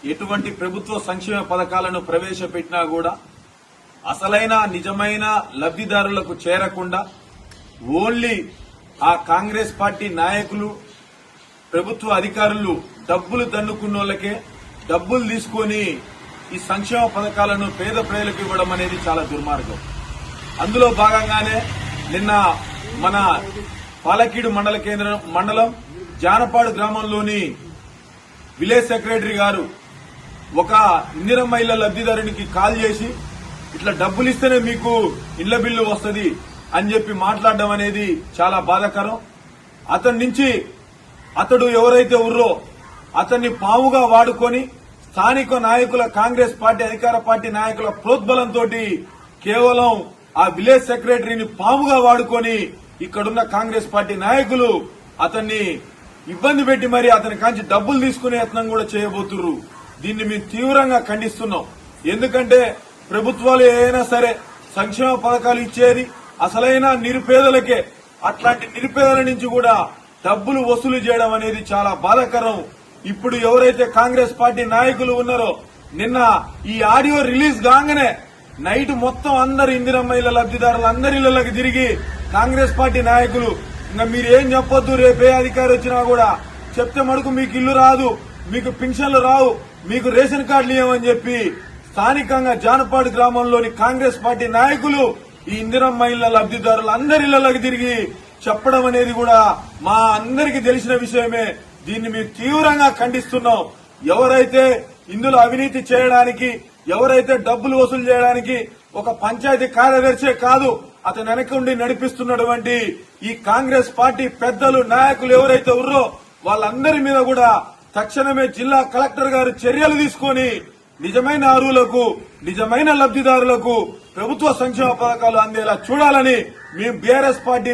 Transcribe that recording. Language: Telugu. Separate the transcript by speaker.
Speaker 1: ఎటువంటి ప్రభుత్వ సంక్షేమ పథకాలను ప్రవేశపెట్టినా కూడా అసలైన నిజమైన లబ్దిదారులకు చేరకుండా ఓన్లీ ఆ కాంగ్రెస్ పార్టీ నాయకులు ప్రభుత్వ అధికారులు డబ్బులు దన్నుకున్నోళ్లకే డబ్బులు తీసుకుని ఈ సంక్షేమ పథకాలను పేద ప్రజలకు ఇవ్వడం అనేది చాలా దుర్మార్గం. అందులో భాగంగానే నిన్న మన పాలకీడు మండలం జానపాడు గ్రామంలోని విలేజ్ సెక్రటరీ గారు ఒక ఇందిరమ్మ ఇళ్ల లబ్దిదారునికి కాల్ చేసి ఇట్లా డబ్బులు ఇస్తేనే మీకు ఇళ్ల బిల్లు వస్తుంది అని చెప్పి మాట్లాడడం అనేది చాలా బాధాకరం. అతడు ఎవరైతే ఉర్రో అతన్ని పావుగా వాడుకొని స్థానిక నాయకుల కాంగ్రెస్ పార్టీ అధికార పార్టీ నాయకుల ప్రోద్బలంతో కేవలం ఆ విలేజ్ సెక్రటరీని పావుగా వాడుకొని ఇక్కడున్న కాంగ్రెస్ పార్టీ నాయకులు అతన్ని ఇబ్బంది పెట్టి మరి అతని కాంచి డబ్బులు తీసుకునే యత్నం కూడా చేయబోతున్నారు. దీన్ని మేము తీవ్రంగా ఖండిస్తున్నాం. ఎందుకంటే ప్రభుత్వాలు ఏదైనా సరే సంక్షేమ పథకాలు ఇచ్చేది అసలైన నిరుపేదలకే. అట్లాంటి నిరుపేదల నుంచి కూడా డబ్బులు వసూలు చేయడం అనేది చాలా బాధాకరం. ఇప్పుడు ఎవరైతే కాంగ్రెస్ పార్టీ నాయకులు ఉన్నారో నిన్న ఈ ఆడియో రిలీజ్ కాగానే నైట్ మొత్తం అందరు ఇందిరమ్మ ఇళ్ల లబ్దిదారులు అందరి ఇళ్లకి తిరిగి కాంగ్రెస్ పార్టీ నాయకులు ఇంకా మీరు ఏం చెప్పొద్దు, రేపే అధికారి వచ్చినా కూడా చెప్తే మడుకు మీకు ఇల్లు రాదు, మీకు పింఛన్లు రావు, మీకు రేషన్ కార్డులు ఇవ్వమని చెప్పి స్థానికంగా జానపాడు గ్రామంలోని కాంగ్రెస్ పార్టీ నాయకులు ఈ ఇందిరమ్మ ఇళ్ల లబ్దిదారులు అందరి ఇళ్లకి తిరిగి చెప్పడం అనేది కూడా మా అందరికీ తెలిసిన విషయమే. దీన్ని మేము తీవ్రంగా ఖండిస్తున్నాం. ఎవరైతే ఇందులో అవినీతి చేయడానికి, ఎవరైతే డబ్బులు వసూలు చేయడానికి ఒక పంచాయతీ కార్యదర్శే కాదు అతను వెనకుండి నడిపిస్తున్నటువంటి ఈ కాంగ్రెస్ పార్టీ పెద్దలు నాయకులు ఎవరైతే ఉన్నారో వాళ్ళందరి మీద కూడా తక్షణమే జిల్లా కలెక్టర్ గారు చర్యలు తీసుకుని నిజమైన అర్హులకు, నిజమైన లబ్దిదారులకు ప్రభుత్వ సంక్షేమ పథకాలు అందేలా చూడాలని మేము బీఆర్ఎస్ పార్టీ